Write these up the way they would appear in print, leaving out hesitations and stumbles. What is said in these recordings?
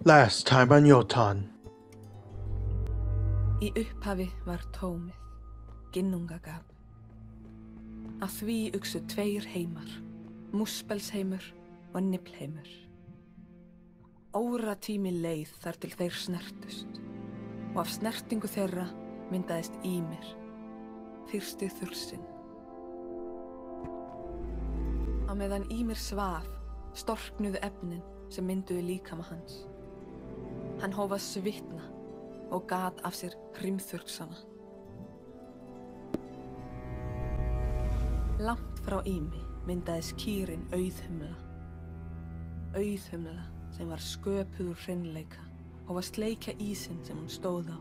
Last time on Jotun. Í upphafi var tómið, ginnungagap. Að því uxu tveir heimar, múspelsheimur og niflheimur. Óratími leið þar til þeir snertust og af snertingu þeirra myndaðist Ýmir, fyrsti þursinn. Á meðan Ýmir svaf, storknuðu efnin sem mynduðu líkama hans. Hann hóf að svitna og gat af sér hrimþurrsana. Langt frá Ými myndaðist kýrin Auðhumla. Auðhumla sem var sköpuð úr hreinleika og var sleikja ísinn sem hún stóð á.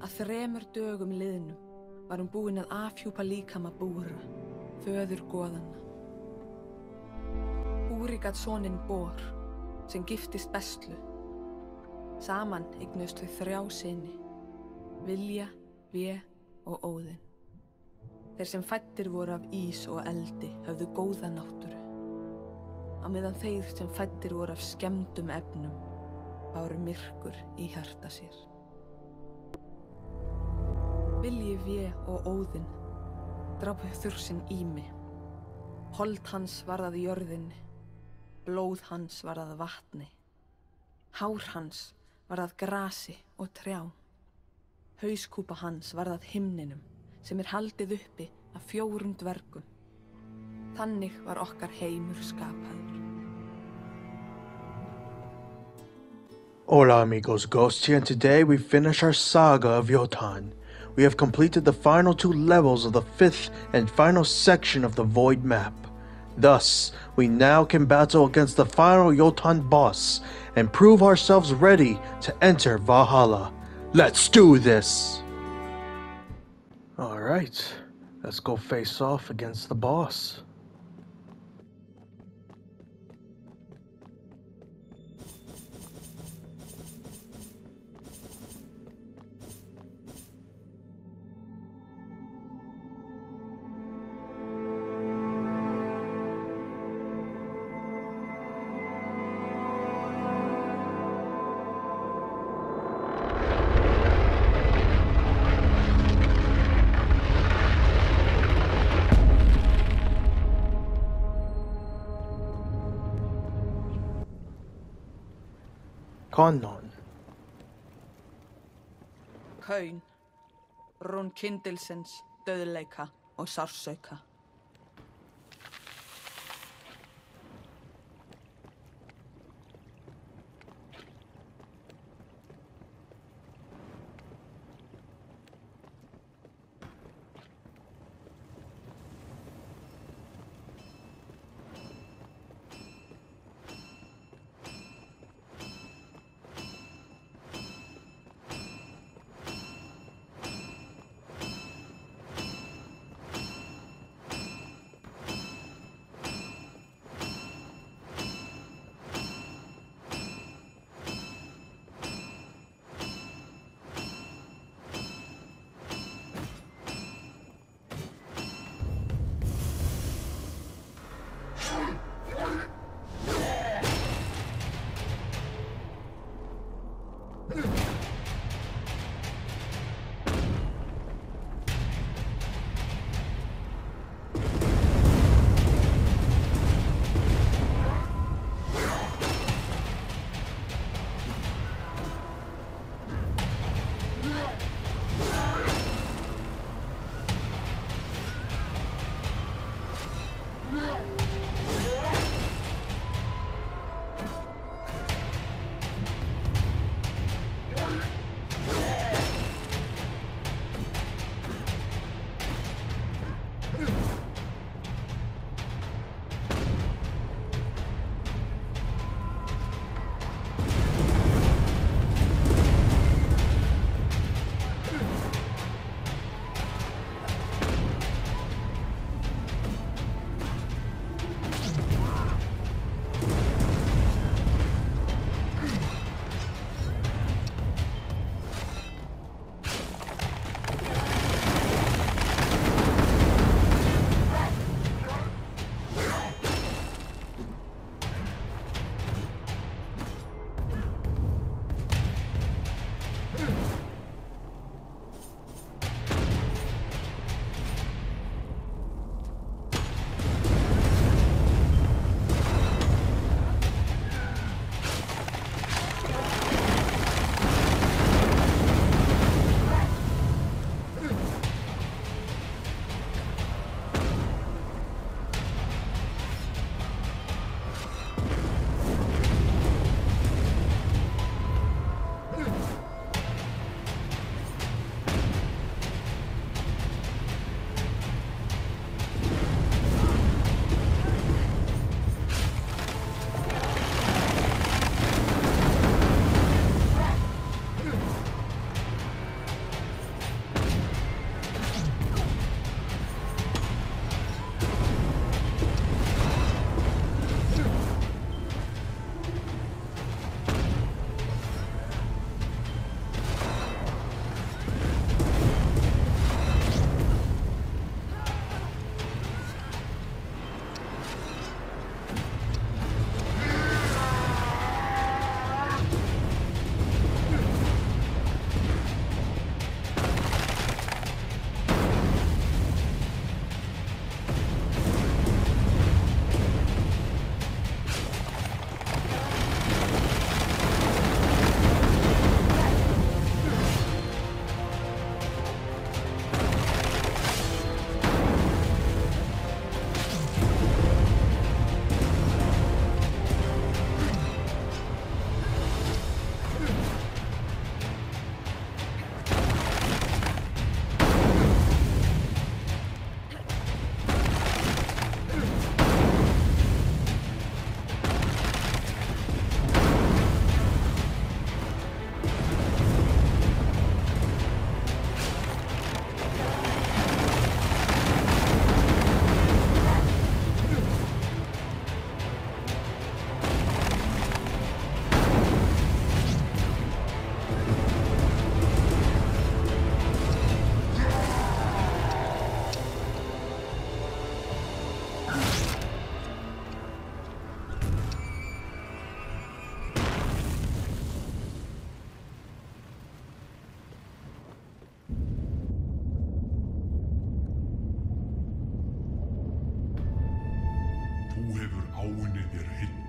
Að 3 dögum liðnum var hún búin að afhjúpa líkama Búra, föður goðanna. Búri gat soninn Bor, sem giftist Bestlu. Saman eignuðust þau 3 syni, Vilja, Vé og Óðin. Þeir sem fæddir voru af ís og eldi höfðu góða náttúru, á meðan þeir sem fæddir voru af skemmdum efnum báru myrkur í hjarta sér. Vilji, Vé og Óðin drápu þursinn Ými. Hold hans varð að jörðinni, blóð hans varð að vatni, hár hans varð að grasi og trjám. Hauskúpa hans varð að himninum sem haldið uppi af 4 dvergum. Þannig var okkar heimur skapaður. Hola amigos, Ghost here, and today we finish our saga of Jotun. We have completed the final 2 levels of the 5th and final section of the Void map. Thus, we now can battle against the final Jotun boss and prove ourselves ready to enter Valhalla. Let's do this! Alright, let's go face off against the boss. Kaunan. Kaun, rún kyndilsins, dauðleika og sársauka.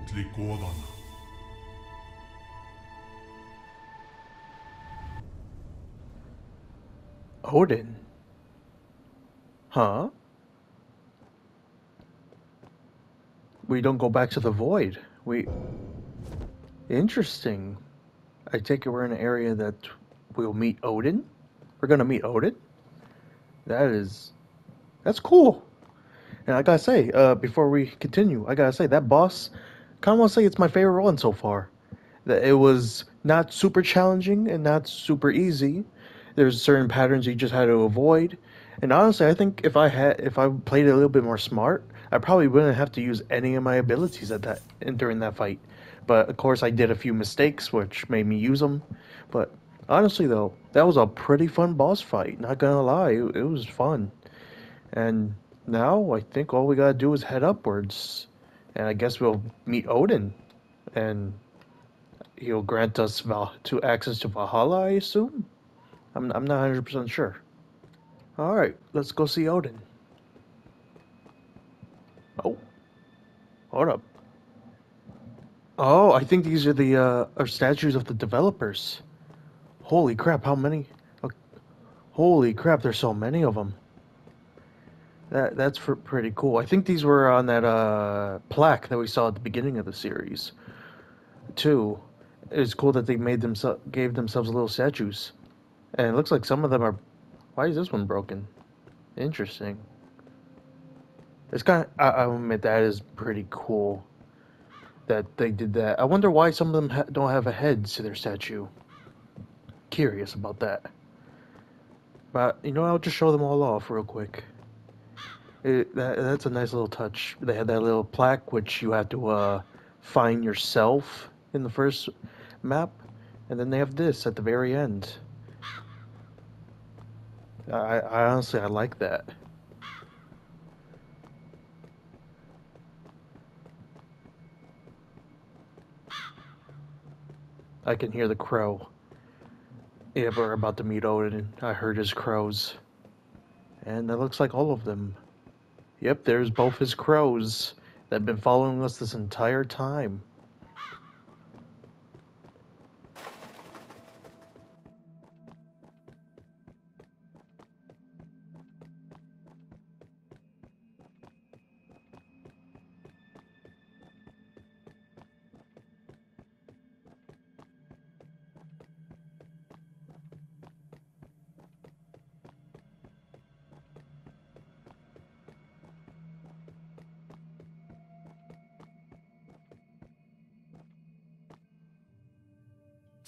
hilli goðana. Odin? Huh? We don't go back to the void. Interesting. I take it we're in an area that we'll meet Odin? We're gonna meet Odin? That's cool. And I gotta say, before we continue, I gotta say that boss, kinda wanna say it's my favorite one so far. That it was not super challenging and not super easy. There's certain patterns you just had to avoid. And honestly, I think if I played it a little bit more smart, I probably wouldn't have to use any of my abilities during that fight. But of course, I did a few mistakes, which made me use them. But honestly, though, that was a pretty fun boss fight. Not gonna lie, it was fun. And now I think all we gotta do is head upwards, and I guess we'll meet Odin, and he'll grant us access to Valhalla, I assume. I'm not 100% sure. All right, let's go see Odin. Oh, hold up. Oh, I think these are the are statues of the developers. Holy crap! How many? Holy crap! There's so many of them. That's pretty cool. I think these were on that plaque that we saw at the beginning of the series, too. It's cool that they gave themselves little statues, and it looks like some of them are. Why is this one broken? Interesting. It's kind of. I'll admit that is pretty cool that they did that. I wonder why some of them don't have a head to their statue. Curious about that. But I'll just show them all off real quick. That's a nice little touch. They had that little plaque, which you have to find yourself in the first map, and then they have this at the very end. I honestly, I like that. I can hear the crow. Yeah, we're about to meet Odin. I heard his crows. And that looks like all of them. Yep, there's both his crows that have been following us this entire time.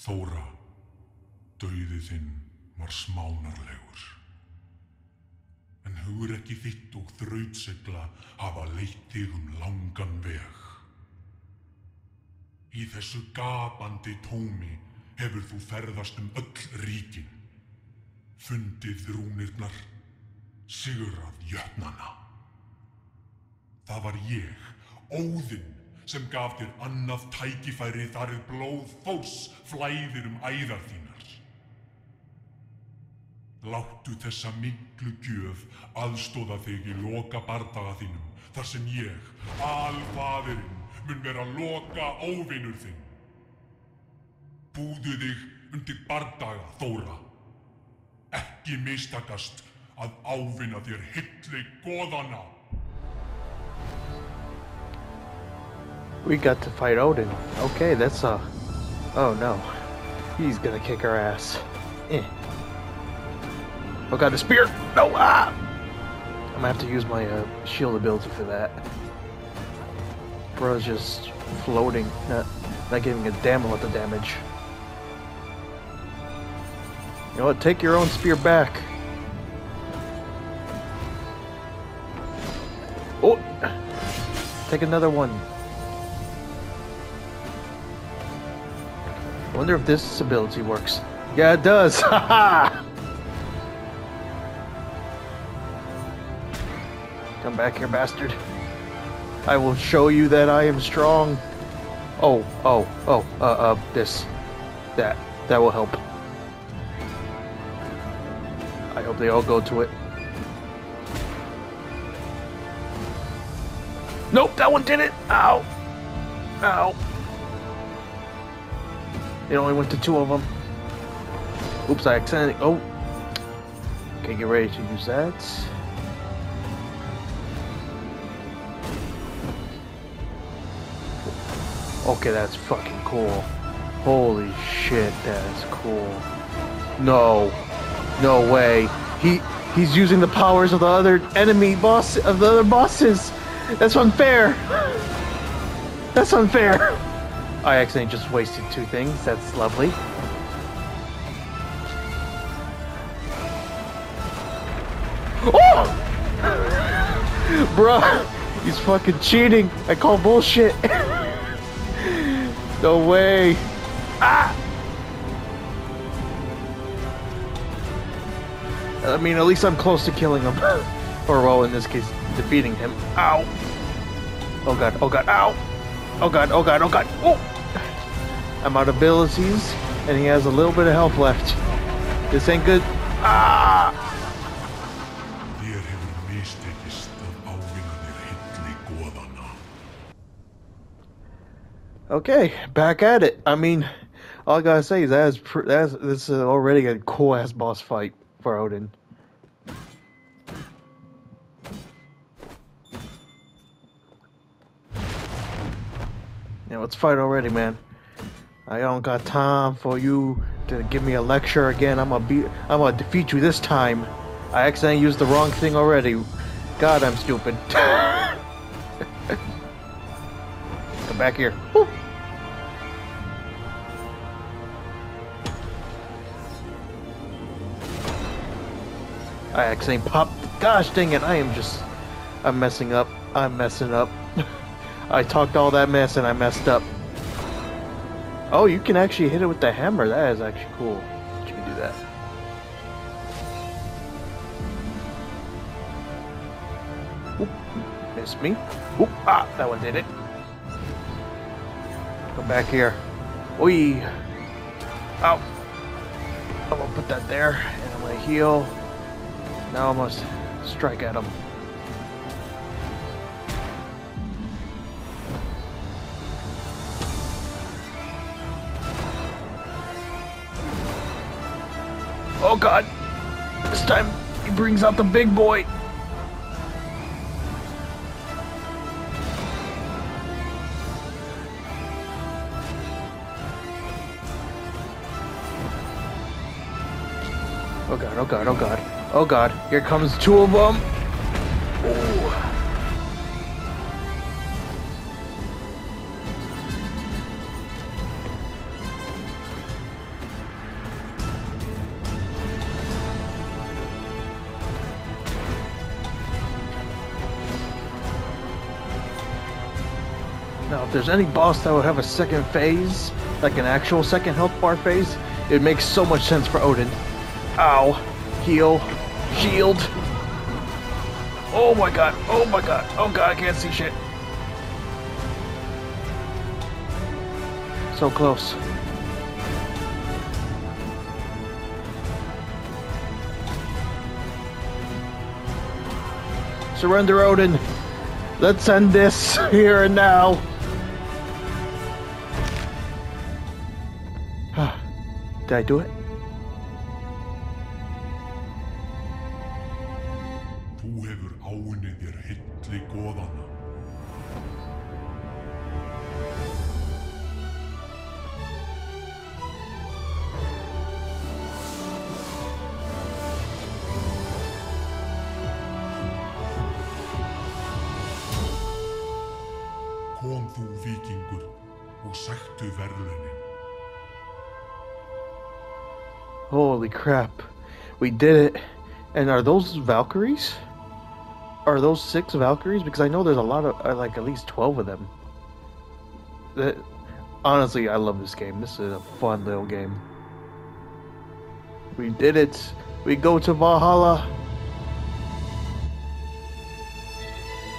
Þóra, dauði þinn var smánarlegur. En hugrekki þitt og þrautsegla hafa leitt þig langan veg. Í þessu gapandi tómi hefur þú ferðast öll ríkin, fundið rúnirnar, sigrað jötnana. Það var ég, Óðinn, sem gaf þér annað tækifæri þar blóð Þórs flæðir æðar þínar. Láttu þessa miklu gjöf aðstoða þig í loka bardaga þínum, þar sem ég, alfaðirinn, mun vera loka óvinur þinn. Búðu þig undir bardaga, Þóra. Ekki mistakast að ávinna þér hilli goðana. We got to fight Odin. Okay, that's oh no. He's gonna kick our ass. Oh god, the spear! No! Ah! I'm gonna have to use my shield ability for that. Bro's just floating, not giving a damn about the damage. You know what? Take your own spear back. Oh! Take another one. I wonder if this ability works. Yeah, it does! Haha! Come back here, bastard. I will show you that I am strong. This. That will help. I hope they all go to it. Nope, that one did it! Ow! Ow. It only went to 2 of them. Oops, I accidentally... Oh. Okay, get ready to use that. Okay, that's fucking cool. Holy shit, that is cool. No. No way. He's using the powers of the other of the other bosses. That's unfair. That's unfair. I accidentally just wasted 2 things. That's lovely. Oh! Bruh, he's fucking cheating. I call bullshit. No way. Ah! I mean, at least I'm close to killing him. Or, well, in this case, defeating him. Ow! Oh god, oh god, ow! Oh god, oh god, oh god! Oh! I'm out of abilities, and he has a little bit of health left. This ain't good. Ah! Okay, back at it. I mean, all I gotta say is this is already a cool-ass boss fight for Odin. Yeah, let's fight already, man. I don't got time for you to give me a lecture again. I'm gonna defeat you this time. I accidentally used the wrong thing already. God, I'm stupid. Come back here. Woo. I accidentally popped. Gosh dang it, I'm messing up. I'm messing up. I talked all that mess and I messed up. Oh, you can actually hit it with the hammer. That is actually cool. You can do that. Oop, missed me. Oop, ah, that one did it. Come back here. Oi. Ow. I'm gonna put that there and I'm gonna heal. Now I must strike at him. Oh god! This time he brings out the big boy! Oh god, oh god, oh god. Oh god, here comes 2 of them! Ooh. Now, if there's any boss that would have a second phase, like an actual second health bar phase, it makes so much sense for Odin. Ow. Heal. Shield. Oh my god. Oh my god. Oh god, I can't see shit. So close. Surrender, Odin. Let's end this here and now. Did I do it? Þú hefur áunnið þér hilli goðanna. Kom þú, víkingur, og sæktu verðlaunin. Holy crap. We did it. And are those Valkyries? Are those 6 Valkyries? Because I know there's a lot of, like at least 12 of them. Honestly, I love this game. This is a fun little game. We did it. We go to Valhalla.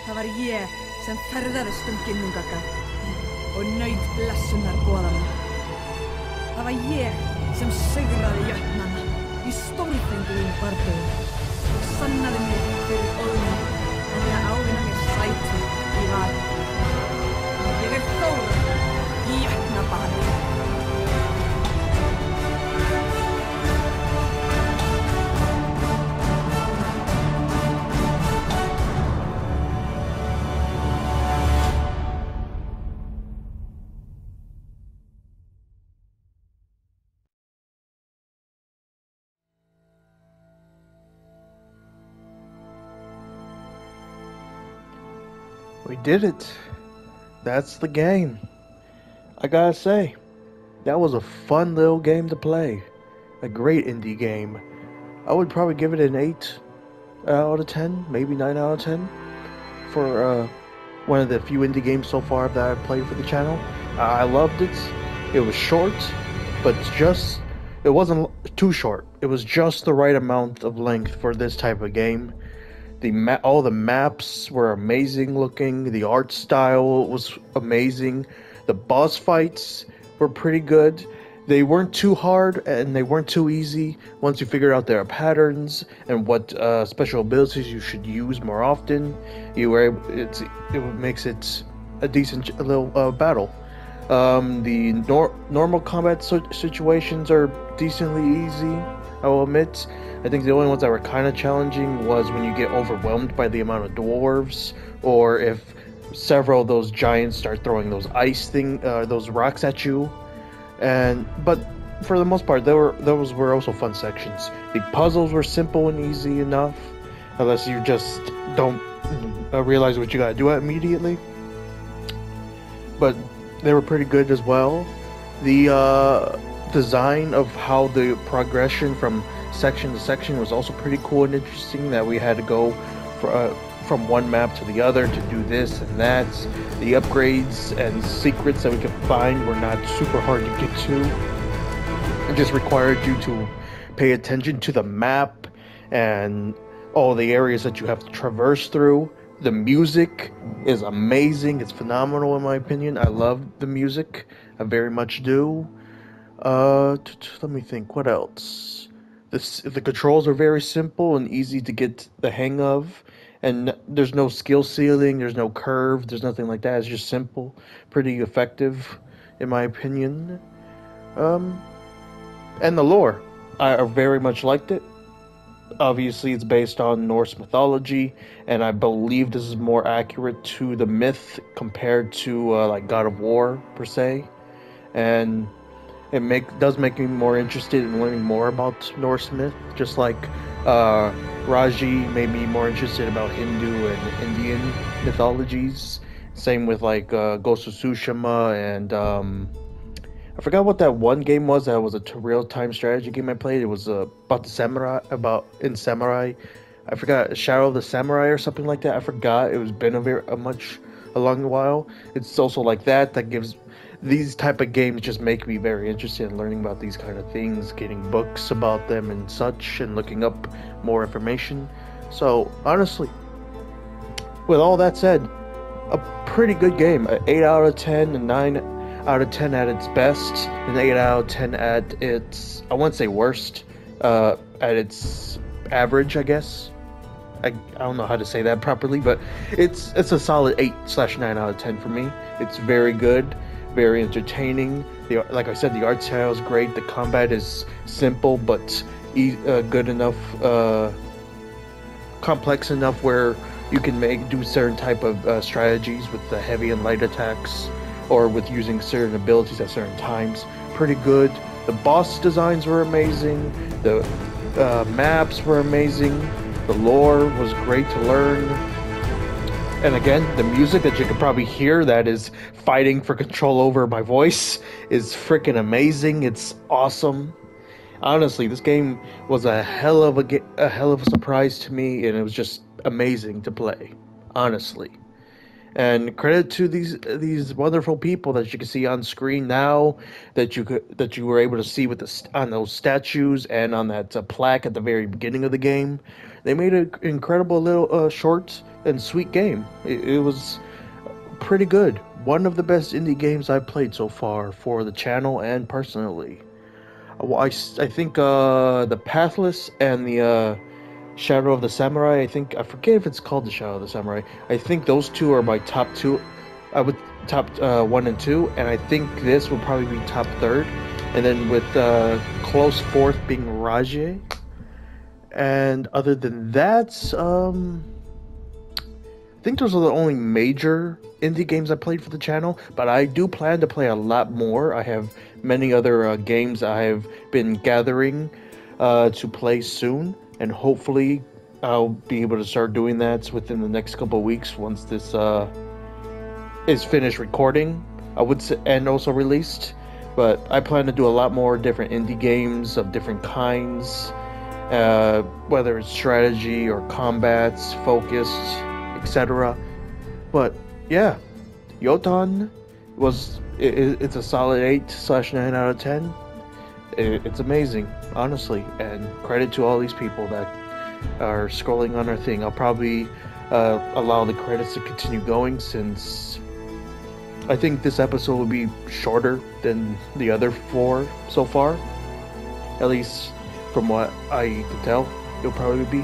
Það var ég sem ferðaðist ginnungagga og naut blessunar goðanna. Það var ég sem sigraði jötnana í stórfenglegum bardögum og sannaði mig fyrir Odin en því að ávinna mér sæti í val. Ég Þóra, bani. We did it. That's the game. I gotta say, that was a fun little game to play. A great indie game. I would probably give it an 8 out of 10, maybe 9 out of 10 for one of the few indie games so far that I've played for the channel. I loved it. It was short, but it wasn't too short. It was just the right amount of length for this type of game. All the maps were amazing looking. The art style was amazing. The boss fights were pretty good. They weren't too hard and they weren't too easy. Once you figured out their patterns and what special abilities you should use more often, it makes it a decent little battle. The normal combat situations are decently easy, I will admit. I think the only ones that were kind of challenging was when you get overwhelmed by the amount of dwarves, or if several of those giants start throwing those those rocks at you. But for the most part, those were also fun sections. The puzzles were simple and easy enough, unless you just don't realize what you gotta do immediately. But they were pretty good as well. The design of how the progression from section to section was also pretty cool and interesting, that we had to go from one map to the other to do this and that. The upgrades and secrets that we could find were not super hard to get to. It just required you to pay attention to the map and all the areas that you have to traverse through. The music is amazing. It's phenomenal in my opinion. I love the music. I very much do. Let me think. What else? The controls are very simple and easy to get the hang of, and there's no skill ceiling, there's no curve, there's nothing like that. It's just simple, pretty effective, in my opinion. And the lore, I very much liked it. Obviously, it's based on Norse mythology, and I believe this is more accurate to the myth compared to like God of War per se, and it does make me more interested in learning more about Norse myth, just like Raji made me more interested about Hindu and Indian mythologies. Same with like Ghost of Tsushima and I forgot what that one game was. That was a real-time strategy game I played. It was about the samurai, samurai. I forgot, Shadow of the Samurai or something like that. I forgot. It was been a long while. It's also like that gives. These type of games just make me very interested in learning about these kind of things, getting books about them and such, and looking up more information. So, honestly, with all that said, a pretty good game. An 8 out of 10, a 9 out of 10 at its best, an 8 out of 10 at its, I wouldn't say worst, at its average, I guess. I don't know how to say that properly, but it's a solid 8/9 out of 10 for me. It's very good. Very entertaining. Like I said, the art style is great. The combat is simple but good enough, complex enough where you can do certain type of strategies with the heavy and light attacks, or with using certain abilities at certain times. Pretty good. The boss designs were amazing. The maps were amazing. The lore was great to learn. And again, the music that you could probably hear that is fighting for control over my voice is freaking amazing. It's awesome. Honestly, this game was a hell of a surprise to me, and it was just amazing to play. Honestly. And credit to these wonderful people that you can see on screen now, that you were able to see with on those statues and on that plaque at the very beginning of the game. They made an incredible little short and sweet game. It was pretty good. One of the best indie games I've played so far for the channel and personally. I think the Pathless and the Shadow of the Samurai, I forget if it's called the Shadow of the Samurai. I think those two are my top two. I would top 1 and 2, and I think this will probably be top 3rd, and then with close 4th being Raje. And other than that, I think those are the only major indie games I played for the channel, but I do plan to play a lot more. I have many other games I have been gathering to play soon, and hopefully I'll be able to start doing that within the next couple of weeks once this is finished recording, I would say, and also released. But I plan to do a lot more different indie games of different kinds, whether it's strategy or combats, focused, etc. But yeah, Jotun it's a solid 8/9 out of 10. It's amazing, honestly, and credit to all these people that are scrolling on our thing. I'll probably allow the credits to continue going, since I think this episode will be shorter than the other 4 so far. At least from what I can tell, it'll probably be.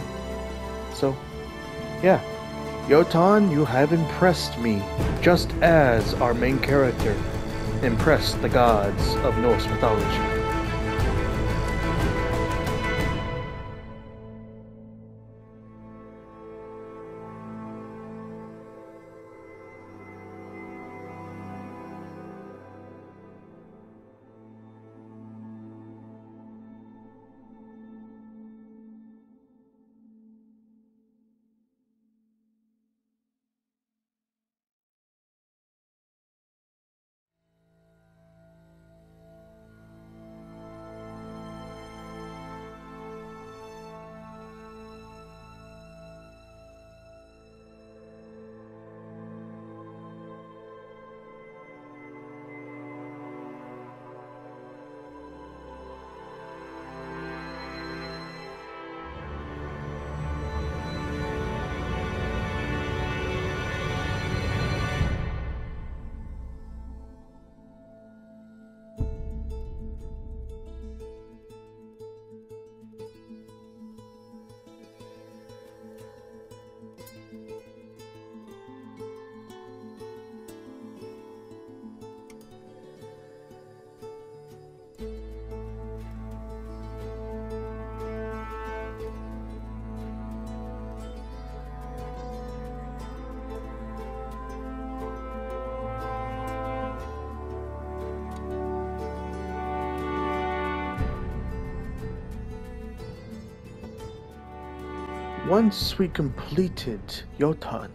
So, yeah. Jotun, you have impressed me, just as our main character impressed the gods of Norse mythology. Once we completed Jotun,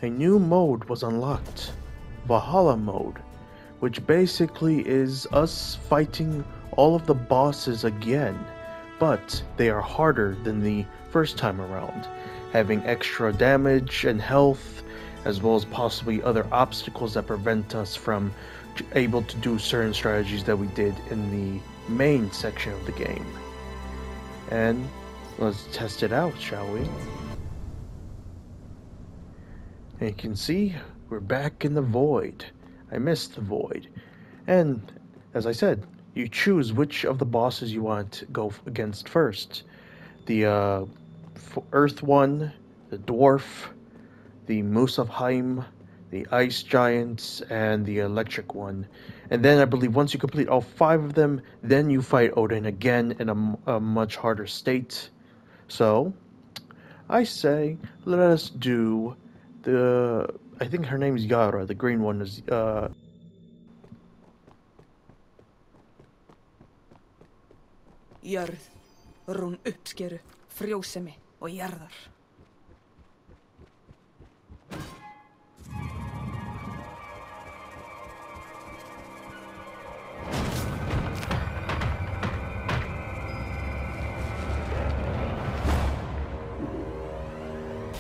a new mode was unlocked, Valhalla Mode, which basically is us fighting all of the bosses again, but they are harder than the first time around, having extra damage and health, as well as possibly other obstacles that prevent us from able to do certain strategies that we did in the main section of the game. And let's test it out, shall we? And you can see, we're back in the Void. I missed the Void. And, as I said, you choose which of the bosses you want to go against first. The Earth one, the Dwarf, the Muspelheim, the Ice Giants, and the Electric one. And then I believe once you complete all 5 of them, then you fight Odin again in a much harder state. So, I say, let us do I think her name is Yara, the green one is, Jörð, rún uppskeru, frjósemi og jarðar.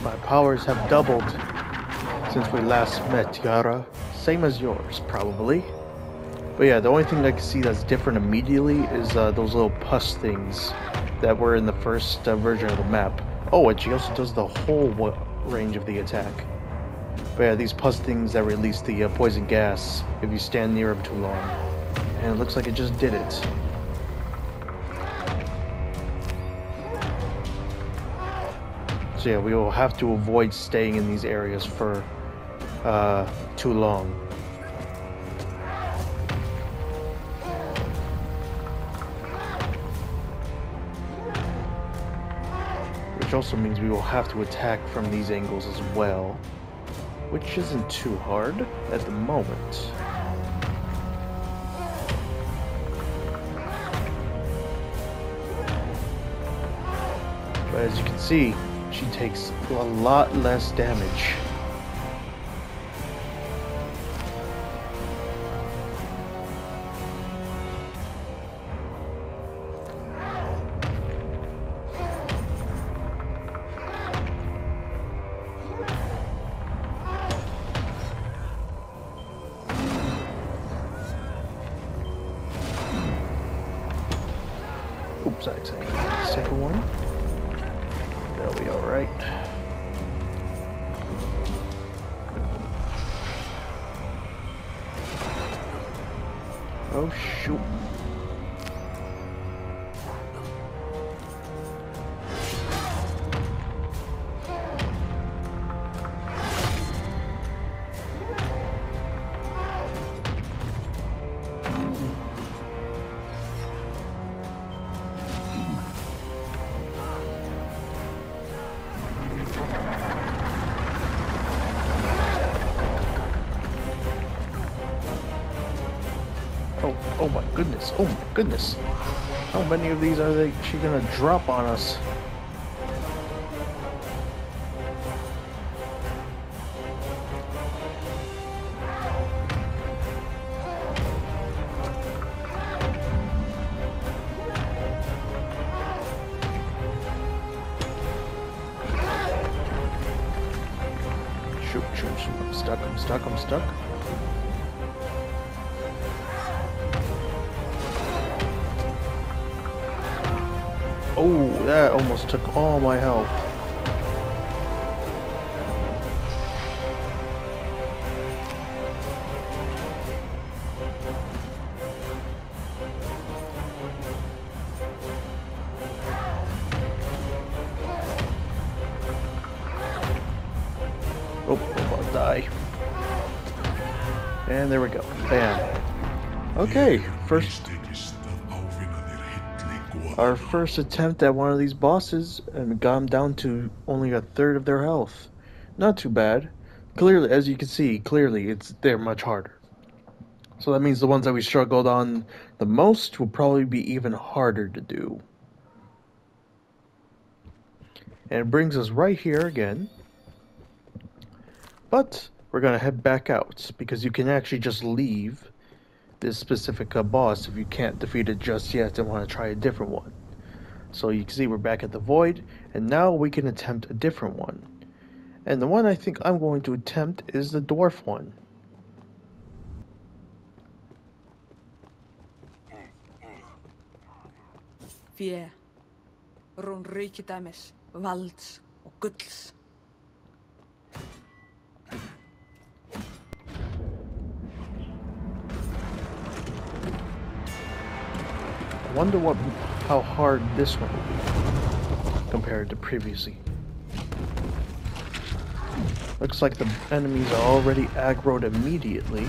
My powers have doubled since we last met, Yara. Same as yours, probably. But yeah, the only thing I can see that's different immediately is those little pus things that were in the first version of the map. Oh, and she also does the whole range of the attack. But yeah, these pus things that release the poison gas if you stand near them too long. And it looks like it just did it. So yeah, we will have to avoid staying in these areas for too long. also means we will have to attack from these angles as well, which isn't too hard at the moment. But as you can see, she takes a lot less damage. Oops, I accidentally hit the second one. That'll be alright. Oh shoot. Oh my goodness, oh my goodness. How many of these are she gonna drop on us? Shoot, shoot, shoot. I'm stuck, I'm stuck, I'm stuck. Oh, that almost took all my health. Oh, I'm about to die. And there we go. Bam. Okay, our first attempt at one of these bosses, and got them down to only a third of their health. Not too bad. Clearly, as you can see, they're much harder. So that means the ones that we struggled on the most will probably be even harder to do. And it brings us right here again. But we're going to head back out, because you can actually just leave this specific boss if you can't defeat it just yet and want to try a different one. So you can see we're back at the void, and now we can attempt a different one. And the one I think I'm going to attempt is the dwarf one. Fé, rún ríkidæmis, valds og gulls. I wonder how hard this one will be compared to previously. Looks like the enemies are already aggroed immediately.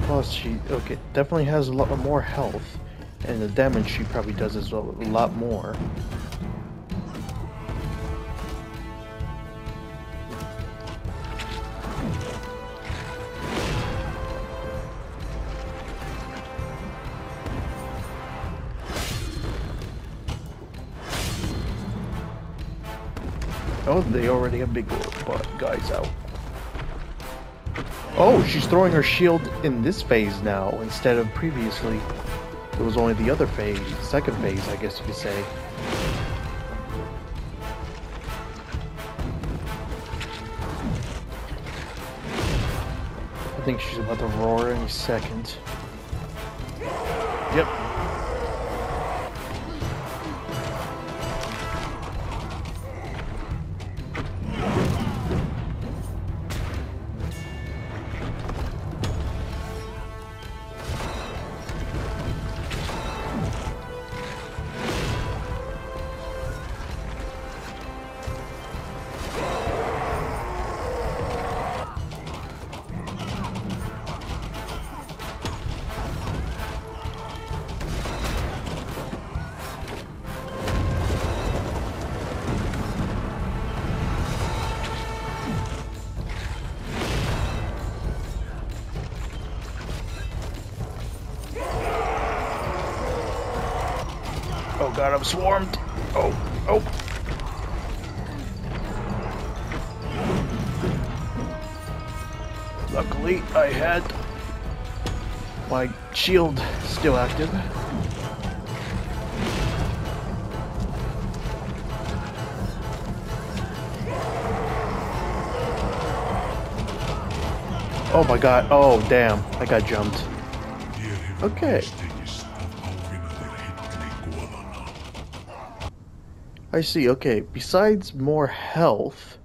Plus, she definitely has a lot more health, and the damage she probably does is a lot more. Oh, they already have big guys out. Oh, she's throwing her shield in this phase now instead of previously. It was only the other phase, second phase, I guess you could say. I think she's about to roar any second. Yep. god, I'm swarmed. Oh, oh. Luckily, I had my shield still active. Oh my god, oh damn, I got jumped. Okay. I see, okay, besides more health,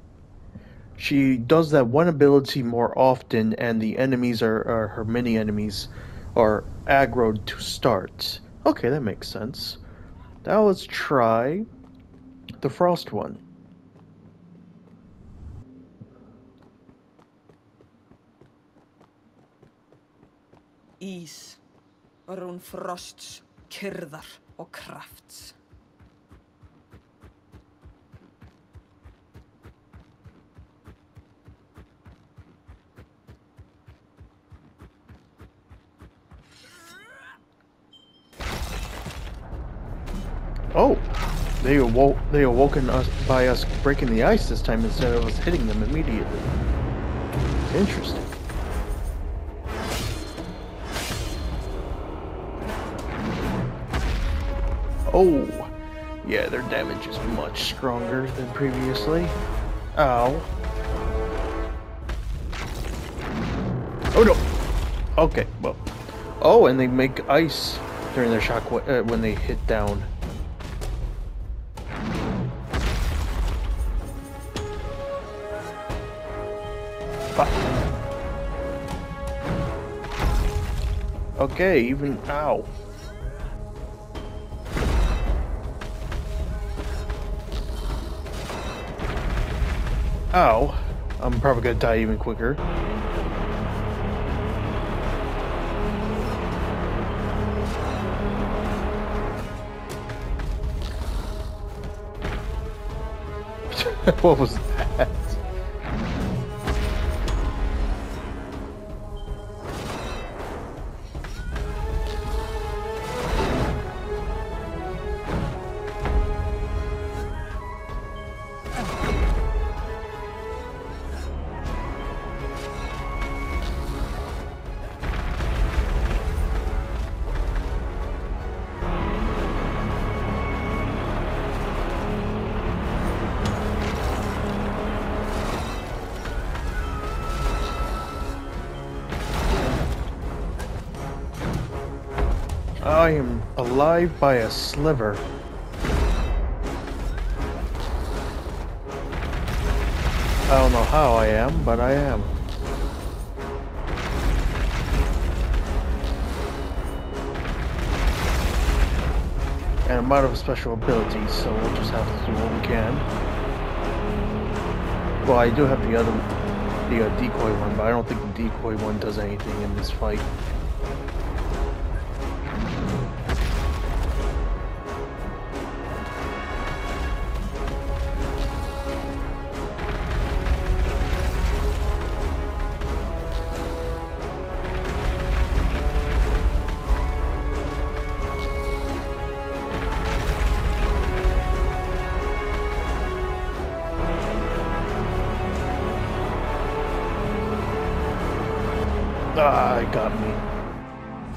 she does that one ability more often, and the enemies are her mini-enemies are aggroed to start. Okay, that makes sense. Now let's try the frost one. Ís, rún frosts, kyrðar og krafts. Oh, they awoken us by us breaking the ice this time instead of us hitting them immediately. Interesting. Oh, yeah, their damage is much stronger than previously. Ow. Oh no. Okay, well. Oh, and they make ice during their shock when they hit down. Okay, even ow. Ow. I'm probably gonna die even quicker. What was that? I am alive by a sliver. I don't know how I am, but I am. And I'm out of special abilities, so we'll just have to do what we can. Well, I do have the decoy one, but I don't think the decoy one does anything in this fight. Ah, it got me.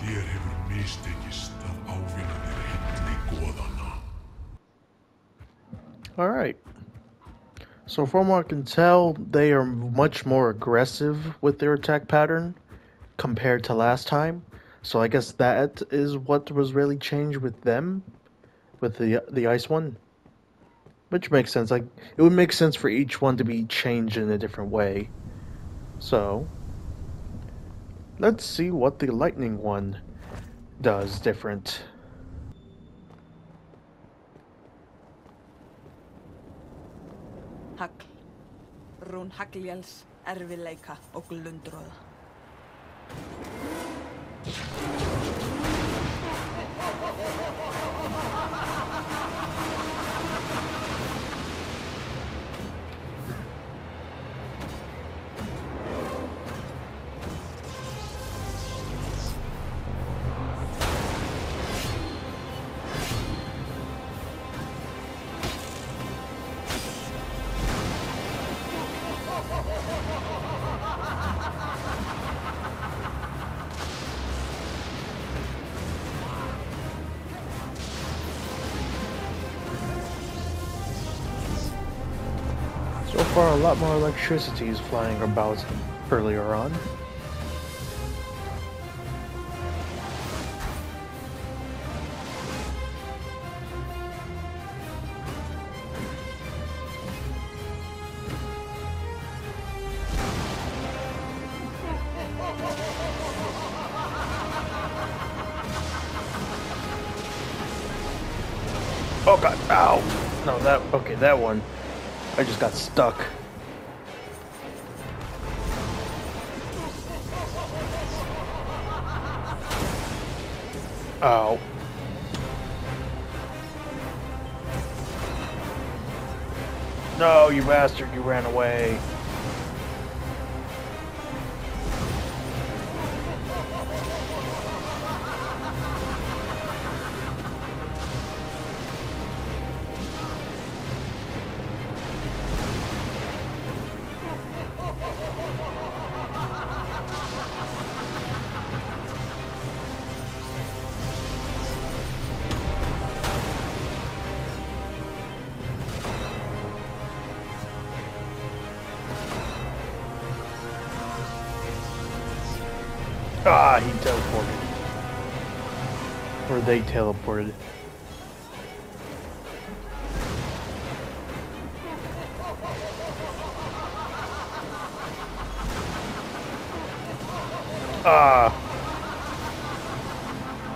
Þér hefur mistekist að ávinna þér hilli goðanna. Alright. So from what I can tell, they are much more aggressive with their attack pattern compared to last time. So I guess that is what was really changed with them, with the ice one. Which makes sense. Like, it would make sense for each one to be changed in a different way. So let's see what the lightning one does different. Hagl, rún hagljels, erfiðleika og glundroða. far a lot more electricity is flying about earlier on. Oh god, ow! No, that one. I just got stuck. Ow. No, you bastard, you ran away. Ah, he teleported. Or they teleported. Ah.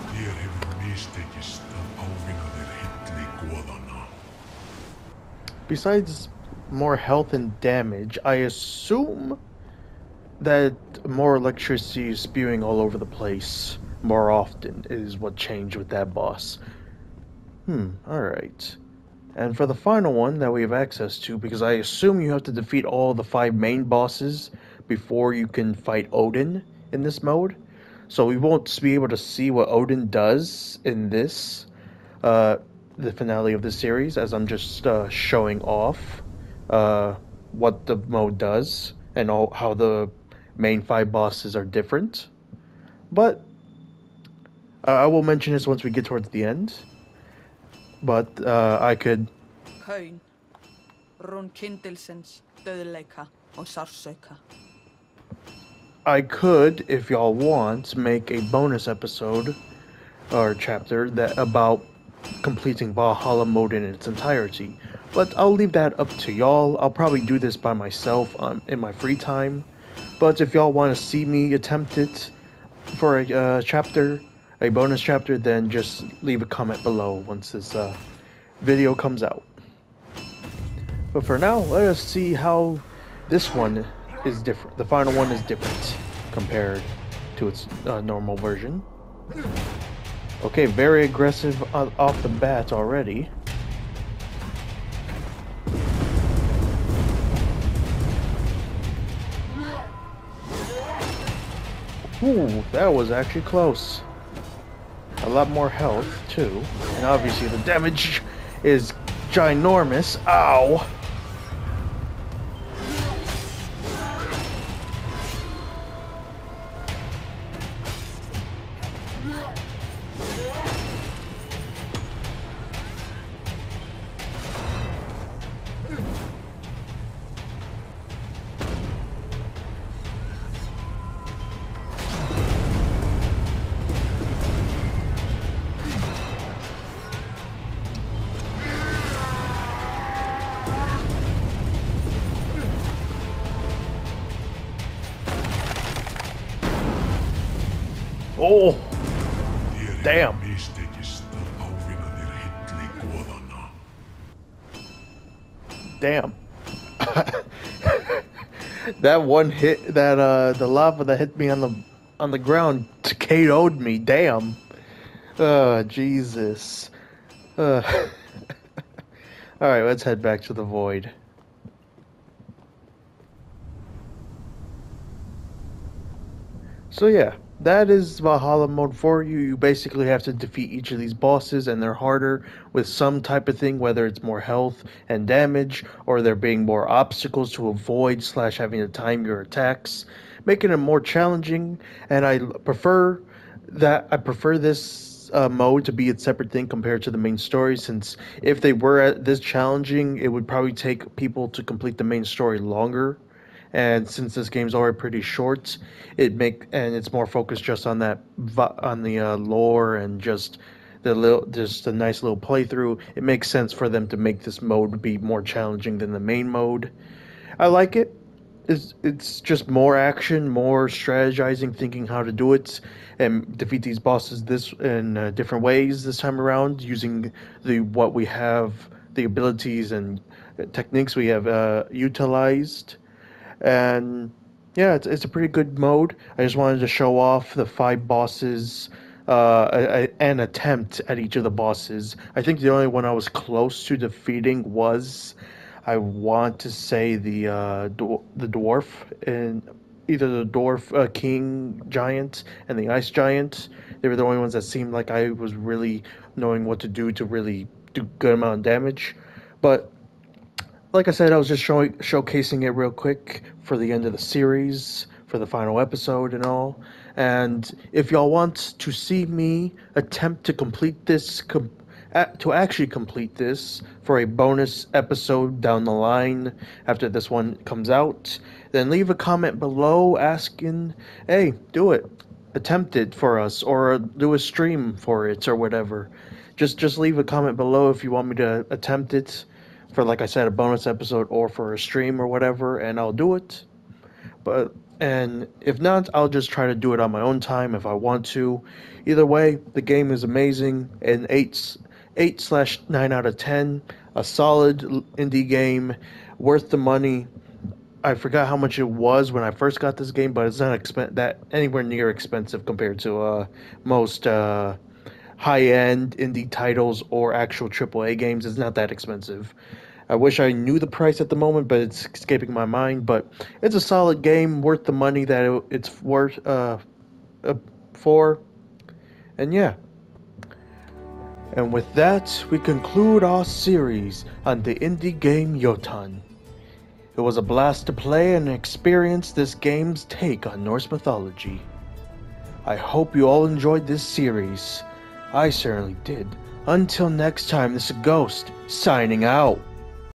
Þér hefur mistekist að ávinna þér hilli goðanna. Besides more health and damage, I assume that more electricity is spewing all over the place more often is what changed with that boss. Alright. And for the final one that we have access to, because I assume you have to defeat all the 5 main bosses before you can fight Odin in this mode. So we won't be able to see what Odin does in this, the finale of the series, as I'm just showing off what the mode does and how the main 5 bosses are different. But I will mention this once we get towards the end. But I could... Kaun, rún kyndilsins, döðleika og sársauka. I could, if y'all want, make a bonus episode or chapter that about completing Valhalla Mode in its entirety. But I'll leave that up to y'all. I'll probably do this by myself in my free time. But if y'all want to see me attempt it for a chapter, a bonus chapter, then just leave a comment below once this video comes out. But for now, let us see how this one is different. The final one is different compared to its normal version. Okay, very aggressive off the bat already. Ooh, that was actually close. A lot more health, too. And obviously the damage is ginormous. Ow! Oh, damn. Damn. That one hit, that the lava that hit me on the ground KO'd me. Damn. Jesus. All right, let's head back to the void. So yeah, that is Valhalla Mode for you. You basically have to defeat each of these bosses, and they're harder with some type of thing, whether it's more health and damage, or there being more obstacles to avoid / having to time your attacks, making it more challenging. And I prefer this mode to be its separate thing compared to the main story, since if they were this challenging, it would probably take people to complete the main story longer. And since this game's already pretty short, it's more focused just on on the lore and just just a nice little playthrough. It makes sense for them to make this mode be more challenging than the main mode. I like it. It's just more action, more strategizing, thinking how to do it, and defeat these bosses this in different ways this time around, using what we have, the abilities and techniques we have utilized. And yeah, it's a pretty good mode. I just wanted to show off the 5 bosses, an attempt at each of the bosses. I think the only one I was close to defeating was, I want to say, the dwarf, and either the dwarf king giant and the ice giant. They were the only ones that seemed like I was really knowing what to do to really do good amount of damage. But like I said, I was just showcasing it real quick for the end of the series, for the final episode and all. And if y'all want to see me attempt to complete this, to actually complete this for a bonus episode down the line after this one comes out, then leave a comment below asking, hey, do it. Attempt it for us, or do a stream for it, or whatever. Just leave a comment below if you want me to attempt it for, like I said, a bonus episode or for a stream or whatever, and I'll do it. And if not, I'll just try to do it on my own time if I want to. Either way, the game is amazing, and 8/9 out of 10, a solid indie game, worth the money. I forgot how much it was when I first got this game, but it's not that anywhere near expensive compared to most high-end indie titles or actual AAA games. It's not that expensive. I wish I knew the price at the moment, but it's escaping my mind. But it's a solid game, worth the money that it's worth for. And yeah. And with that, we conclude our series on the indie game Jotun. It was a blast to play and experience this game's take on Norse mythology. I hope you all enjoyed this series. I certainly did. Until next time, this is Ghost, signing out.